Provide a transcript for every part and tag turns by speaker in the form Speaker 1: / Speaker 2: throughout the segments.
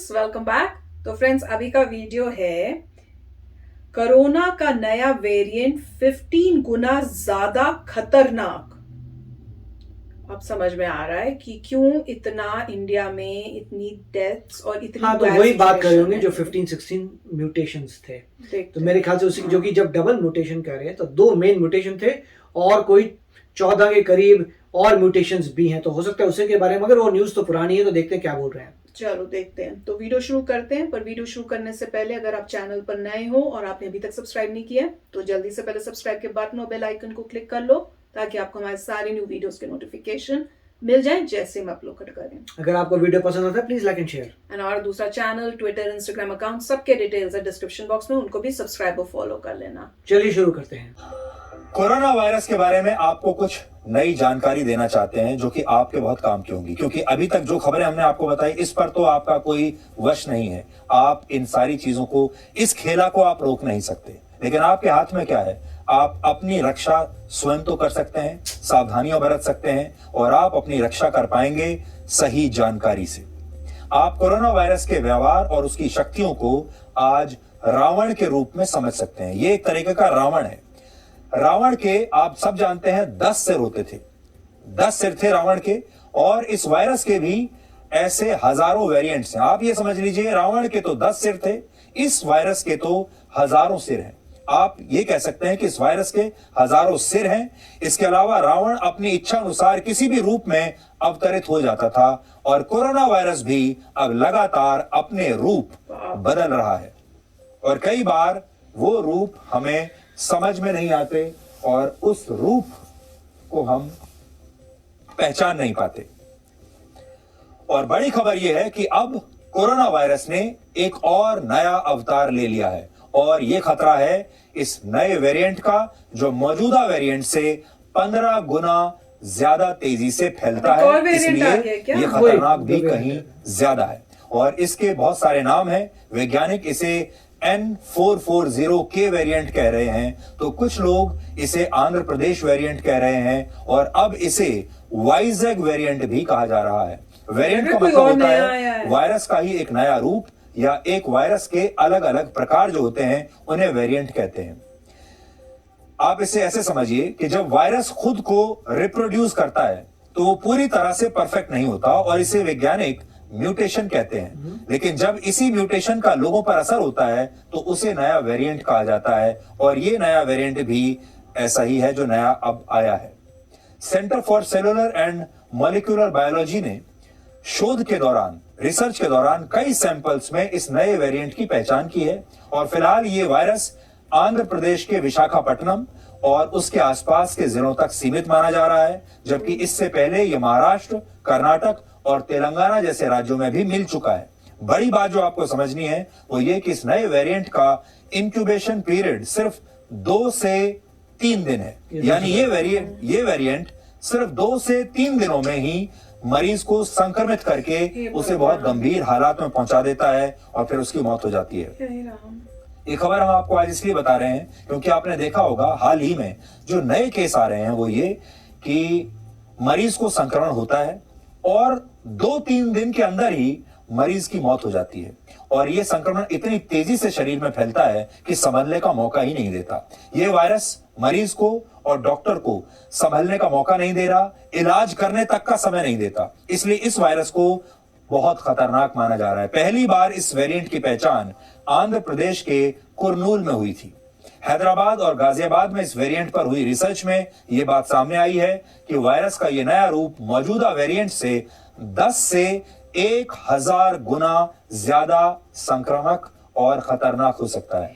Speaker 1: Friends, welcome back. तो friends, अभी का वीडियो है कोरोना का नया वेरिएंट 15 गुना ज्यादा खतरनाक। अब समझ में आ रहा है कि क्यों इतना इंडिया में इतनी डेथ्स और इतनी
Speaker 2: हाँ, तो वही बात कर रहे होंगे जो 15-16 म्यूटेशंस थे। तो मेरे ख्याल से उसी जो कि जब डबल म्यूटेशन कह रहे हैं तो 2 मेन म्यूटेशन थे और कोई 14 के करीब और म्यूटेशंस भी हैं। तो हो सकता है उसी के बारे में, मगर वो न्यूज़ तो पुरानी है, तो देखते हैं क्या बोल रहे हैं।
Speaker 1: चलो देखते हैं। तो वीडियो शुरू करते हैं, पर वीडियो शुरू करने से पहले अगर आप चैनल पर नए हो और आपने अभी तक सब्सक्राइब नहीं किया तो जल्दी से पहले सब्सक्राइब के बटन और बेल आइकन को क्लिक कर लो ताकि आपको हमारे सारे न्यू वीडियोस के नोटिफिकेशन मिल जाए जैसे हम अपलोड करें।
Speaker 2: अगर आपको वीडियो पसंद आता है please like and share.
Speaker 1: And और दूसरा चैनल, ट्विटर, इंस्टाग्राम अकाउंट, सबके डिटेल्स है डिस्क्रिप्शन बॉक्स में, उनको भी सब्सक्राइब और फॉलो कर लेना।
Speaker 2: चलिए शुरू करते हैं।
Speaker 3: कोरोना वायरस के बारे में आपको कुछ नई जानकारी देना चाहते हैं जो कि आपके बहुत काम की होंगी, क्योंकि अभी तक जो खबरें हमने आपको बताई इस पर तो आपका कोई वश नहीं है। आप इन सारी चीजों को, इस खेला को आप रोक नहीं सकते, लेकिन आपके हाथ में क्या है? आप अपनी रक्षा स्वयं तो कर सकते हैं, सावधानियां बरत सकते हैं और आप अपनी रक्षा कर पाएंगे सही जानकारी से। आप कोरोना वायरस के व्यवहार और उसकी शक्तियों को आज रावण के रूप में समझ सकते हैं। ये एक तरीके का रावण है। रावण के आप सब जानते हैं 10 सिर होते थे, 10 सिर थे रावण के, और इस वायरस के भी ऐसे हजारों वेरिएंट्स हैं। आप ये समझ लीजिए, रावण के तो 10 सिर थे, इस वायरस के तो हजारों सिर हैं। आप ये कह सकते हैं कि इस वायरस के हजारों सिर हैं। इसके अलावा रावण अपनी इच्छा अनुसार किसी भी रूप में अवतरित हो जाता था और कोरोना वायरस भी अब लगातार अपने रूप बदल रहा है और कई बार वो रूप हमें समझ में नहीं आते और उस रूप को हम पहचान नहीं पाते। और बड़ी खबर यह है कि अब कोरोना वायरस ने एक और नया अवतार ले लिया है और यह खतरा है इस नए वेरिएंट का, जो मौजूदा वेरिएंट से 15 गुना ज्यादा तेजी से फैलता है, इसलिए यह खतरनाक भी कहीं ज्यादा है। और इसके बहुत सारे नाम हैं। वैज्ञानिक इसे N440K वेरिएंट कह रहे हैं, तो कुछ लोग इसे आंध्र प्रदेश वेरिएंट कह रहे हैं और अब इसे वाइजैग वेरिएंट भी कहा जा रहा है। वेरिएंट का मतलब होता है वायरस का ही एक नया रूप या एक वायरस के अलग अलग प्रकार जो होते हैं उन्हें वेरिएंट कहते हैं। आप इसे ऐसे समझिए कि जब वायरस खुद को रिप्रोड्यूस करता है तो वो पूरी तरह से परफेक्ट नहीं होता और इसे वैज्ञानिक म्यूटेशन कहते हैं, लेकिन जब इसी म्यूटेशन का लोगों पर असर होता है तो उसे नया वेरिएंट कहा जाता है और ये नया वेरिएंट भी ऐसा ही है जो नया अब आया है। Centre for cellular and molecular biology ने शोध के दौरान, रिसर्च के दौरान कई सैंपल्स में इस नए वेरिएंट की पहचान की है और फिलहाल ये वायरस आंध्र प्रदेश के विशाखापट्टनम और उसके आसपास के जिलों तक सीमित माना जा रहा है, जबकि इससे पहले यह महाराष्ट्र, कर्नाटक और तेलंगाना जैसे राज्यों में भी मिल चुका है। बड़ी बात जो आपको समझनी है वो ये कि इस नए वेरिएंट का इंक्यूबेशन पीरियड सिर्फ 2 से 3 दिन है, यानी ये वेरिएंट सिर्फ 2 से 3 दिनों में ही मरीज को संक्रमित करके उसे बहुत गंभीर हालात में पहुंचा देता है और फिर उसकी मौत हो जाती है। ये खबर हम आपको आज इसलिए बता रहे हैं क्योंकि आपने देखा होगा हाल ही में जो नए केस आ रहे हैं वो ये कि मरीज को संक्रमण होता है और 2-3 दिन के अंदर ही मरीज की मौत हो जाती है और यह संक्रमण इतनी तेजी से शरीर में फैलता है कि संभलने का मौका ही नहीं देता। यह वायरस मरीज को और डॉक्टर को संभलने का मौका नहीं दे रहा, इलाज करने तक का समय नहीं देता, इसलिए इस वायरस को बहुत खतरनाक माना जा रहा है। पहली बार इस वेरिएंट की पहचान आंध्र प्रदेश के कुरनूल में हुई थी। हैदराबाद और गाजियाबाद में इस वेरिएंट पर हुई रिसर्च में यह बात सामने आई है कि वायरस का यह नया रूप मौजूदा वेरिएंट से 10 से 1000 गुना ज्यादा संक्रामक और खतरनाक हो सकता है।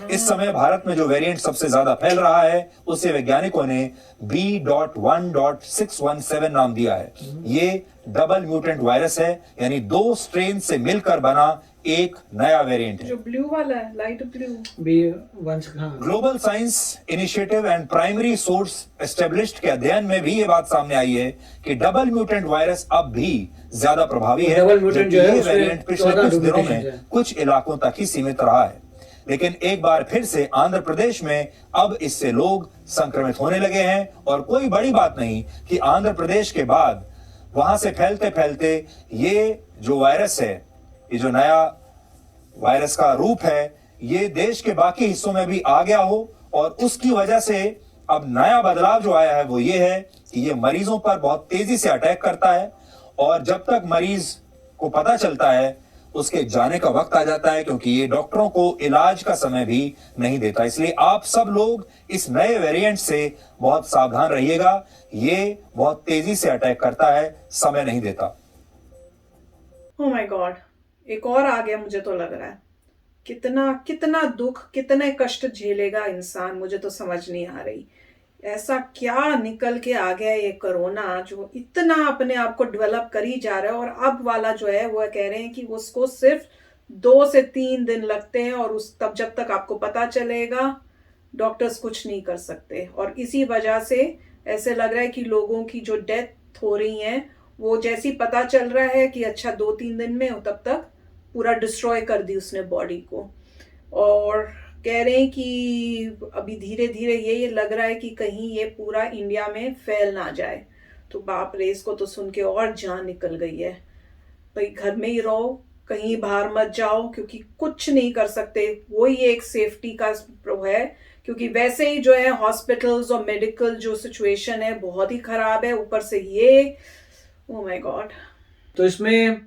Speaker 3: इस समय भारत में जो वेरिएंट सबसे ज्यादा फैल रहा है उसे वैज्ञानिकों ने B.1.617 नाम दिया है। ये डबल म्यूटेंट वायरस है, यानी 2 स्ट्रेन से मिलकर बना एक नया वेरिएंट है
Speaker 1: जो ब्लू वाला है, light blue.
Speaker 3: Global science initiative and primary source established के अध्ययन में भी ये बात सामने आई है कि डबल म्यूटेंट वायरस अब भी ज्यादा प्रभावी है, जबकि ये वेरिएंट पिछले कुछ दिनों में कुछ इलाकों तक ही सीमित रहा है। लेकिन एक बार फिर से आंध्र प्रदेश में अब इससे लोग संक्रमित होने लगे हैं और कोई बड़ी बात नहीं कि आंध्र प्रदेश के बाद वहां से फैलते फैलते ये जो वायरस है ये जो नया वायरस का रूप है ये देश के बाकी हिस्सों में भी आ गया हो, और उसकी वजह से अब नया बदलाव जो आया है वो ये है कि ये मरीजों पर बहुत तेजी से अटैक करता है, और जब तक मरीज को पता चलता है उसके जाने का वक्त आ जाता है, क्योंकि ये डॉक्टरों को इलाज का समय भी नहीं देता। इसलिए आप सब लोग इस नए वेरिएंट से बहुत सावधान रहिएगा। ये बहुत तेजी से अटैक करता है, समय नहीं देता।
Speaker 1: ओह माय गॉड, एक और आ गया मुझे तो लग रहा है। कितना कितना दुख, कितने कष्ट झेलेगा इंसान, मुझे तो समझ नहीं आ रही। ऐसा क्या निकल के आ गया ये कोरोना, जो इतना अपने आप को डेवलप करी जा रहा है, और अब वाला जो है वो कह रहे हैं कि उसको सिर्फ 2 से 3 दिन लगते हैं, और उस तब जब तक आपको पता चलेगा डॉक्टर्स कुछ नहीं कर सकते। और इसी वजह से ऐसे लग रहा है कि लोगों की जो डेथ हो रही है वो जैसी पता चल रहा है कि अच्छा 2-3 दिन में, तब तक पूरा डिस्ट्रॉय कर दी उसने बॉडी को। और कह रहे हैं कि अभी धीरे धीरे ये लग रहा है कि कहीं ये पूरा इंडिया में फैल ना जाए। तो बाप रे, इसको तो सुन के और जान निकल गई है। भाई घर में ही रहो, कहीं बाहर मत जाओ, क्योंकि कुछ नहीं कर सकते। वही एक सेफ्टी का है, क्योंकि वैसे ही जो है हॉस्पिटल्स और मेडिकल जो सिचुएशन है बहुत ही खराब है, ऊपर से ये, ओह माय गॉड।
Speaker 2: तो इसमें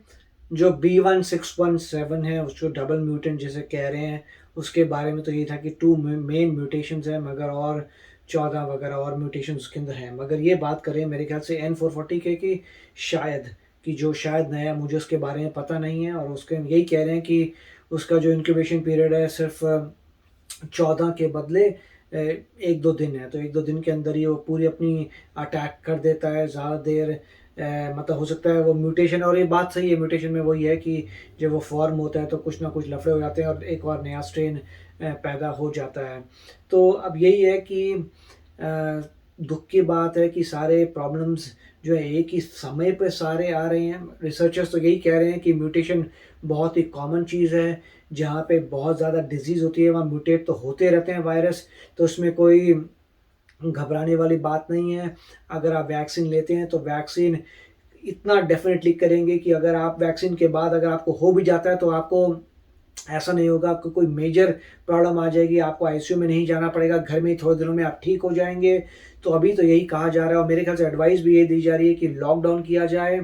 Speaker 2: जो B1617 है उसको डबल म्यूटेंट जैसे कह रहे हैं, उसके बारे में तो ये था कि 2 मेन म्यूटेशंस हैं, मगर और 14 वगैरह और म्यूटेशंस उसके अंदर हैं। मगर ये बात करें मेरे ख्याल से N440 के कि शायद नया, मुझे उसके बारे में पता नहीं है, और उसके यही कह रहे हैं कि उसका जो इंक्यूबेशन पीरियड है सिर्फ 14 के बदले 1-2 दिन है। तो 1-2 दिन के अंदर ही वो पूरी अपनी अटैक कर देता है ज़्यादा देर। मतलब हो सकता है वो म्यूटेशन, और ये बात सही है, म्यूटेशन में वही है कि जब वो फॉर्म होता है तो कुछ ना कुछ लफड़े हो जाते हैं और एक और नया स्ट्रेन पैदा हो जाता है। तो अब यही है कि दुख की बात है कि सारे प्रॉब्लम्स जो है एक ही समय पे सारे आ रहे हैं। रिसर्चर्स तो यही कह रहे हैं कि म्यूटेशन बहुत ही कॉमन चीज़ है, जहाँ पे बहुत ज़्यादा डिजीज़ होती है वहाँ म्यूटेट तो होते रहते हैं वायरस, तो उसमें कोई घबराने वाली बात नहीं है। अगर आप वैक्सीन लेते हैं तो वैक्सीन इतना डेफिनेटली करेंगे कि अगर आप वैक्सीन के बाद अगर आपको हो भी जाता है तो आपको ऐसा नहीं होगा कि कोई मेजर प्रॉब्लम आ जाएगी, आपको आईसीयू में नहीं जाना पड़ेगा, घर में ही थोड़े दिनों में आप ठीक हो जाएंगे। तो अभी तो यही कहा जा रहा है, और मेरे ख्याल से एडवाइस भी ये दी जा रही है कि लॉकडाउन किया जाए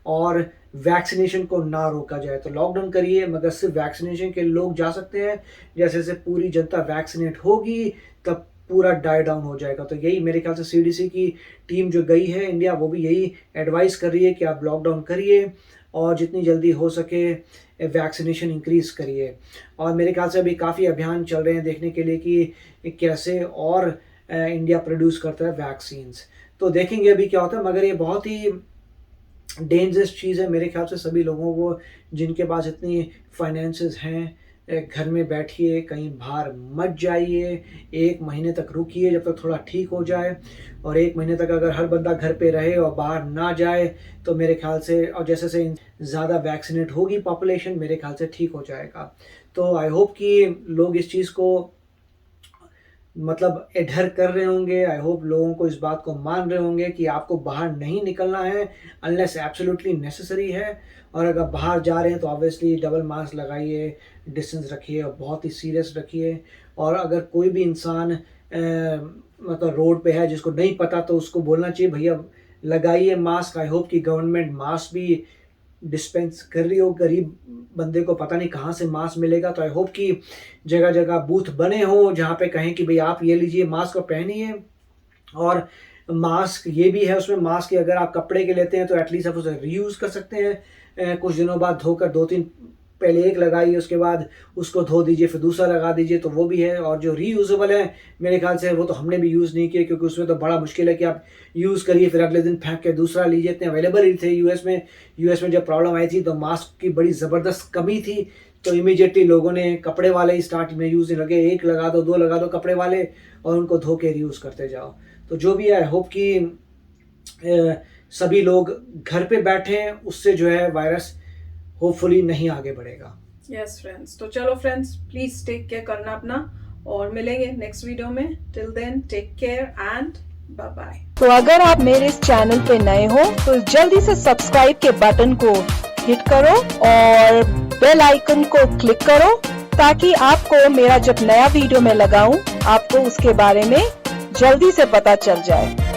Speaker 2: और वैक्सीनेशन को ना रोका जाए। तो लॉकडाउन करिए, मगर सिर्फ वैक्सीनेशन के लोग जा सकते हैं। जैसे जैसे पूरी जनता वैक्सीनेट होगी तब पूरा डाई डाउन हो जाएगा। तो यही मेरे ख्याल से सीडीसी की टीम जो गई है इंडिया, वो भी यही एडवाइस कर रही है कि आप लॉकडाउन करिए और जितनी जल्दी हो सके वैक्सीनेशन इंक्रीज़ करिए। और मेरे ख्याल से अभी काफ़ी अभियान चल रहे हैं देखने के लिए कि कैसे और इंडिया प्रोड्यूस करता है वैक्सीन्स। तो देखेंगे अभी क्या होता है, मगर ये बहुत ही डेंजरस चीज़ है मेरे ख्याल से सभी लोगों को जिनके पास इतनी फाइनेंसेस हैं। घर में बैठिए, कहीं बाहर मत जाइए, 1 महीने तक रुकिए जब तक थोड़ा ठीक हो जाए। और 1 महीने तक अगर हर बंदा घर पे रहे और बाहर ना जाए तो मेरे ख्याल से, और जैसे से ज़्यादा वैक्सीनेट होगी पॉपुलेशन, मेरे ख्याल से ठीक हो जाएगा। तो आई होप कि लोग इस चीज़ को मतलब एडहर कर रहे होंगे। आई होप लोगों को इस बात को मान रहे होंगे कि आपको बाहर नहीं निकलना है अनलेस एब्सोल्युटली नेसेसरी है। और अगर बाहर जा रहे हैं तो ऑब्वियसली डबल मास्क लगाइए, डिस्टेंस रखिए और बहुत ही सीरियस रखिए। और अगर कोई भी इंसान मतलब रोड पे है जिसको नहीं पता तो उसको बोलना चाहिए भैया लगाइए मास्क। आई होप कि गवर्नमेंट मास्क भी डिस्पेंस कर रही हो, गरीब बंदे को पता नहीं कहाँ से मास्क मिलेगा। तो आई होप कि जगह जगह बूथ बने हों जहाँ पे कहें कि भाई आप ये लीजिए मास्क को पहनिए। और मास्क ये भी है उसमें, मास्क अगर आप कपड़े के लेते हैं तो एटलीस्ट आप उसे रीयूज़ कर सकते हैं। कुछ दिनों बाद धोकर 2-3 पहले एक लगाइए, उसके बाद उसको धो दीजिए, फिर दूसरा लगा दीजिए, तो वो भी है। और जो रीयूजेबल है मेरे ख्याल से वो तो हमने भी यूज़ नहीं किए, क्योंकि उसमें तो बड़ा मुश्किल है कि आप यूज़ करिए फिर अगले दिन फेंक के दूसरा लीजिए। इतने अवेलेबल ही थे यूएस में जब प्रॉब्लम आई थी तो मास्क की बड़ी ज़बरदस्त कमी थी। तो इमीडिएटली लोगों ने कपड़े वाले ही स्टार्ट में यूज़ नहीं लगे, 1 लगा दो 2 लगा दो कपड़े वाले और उनको धो के रीयूज़ करते जाओ। तो जो भी है, आई होप कि सभी लोग घर पे बैठे हैं, उससे जो है वायरस होपफुली नहीं आगे बढ़ेगा।
Speaker 1: यस फ्रेंड्स, तो चलो फ्रेंड्स प्लीज टेक केयर करना अपना, और मिलेंगे नेक्स्ट वीडियो में। Till then take care and bye bye.
Speaker 4: तो अगर आप मेरे इस चैनल पे नए हो तो जल्दी से सब्सक्राइब के बटन को हिट करो और बेल आइकन को क्लिक करो ताकि आपको मेरा जब नया वीडियो मैं लगाऊं आपको उसके बारे में जल्दी से पता चल जाए।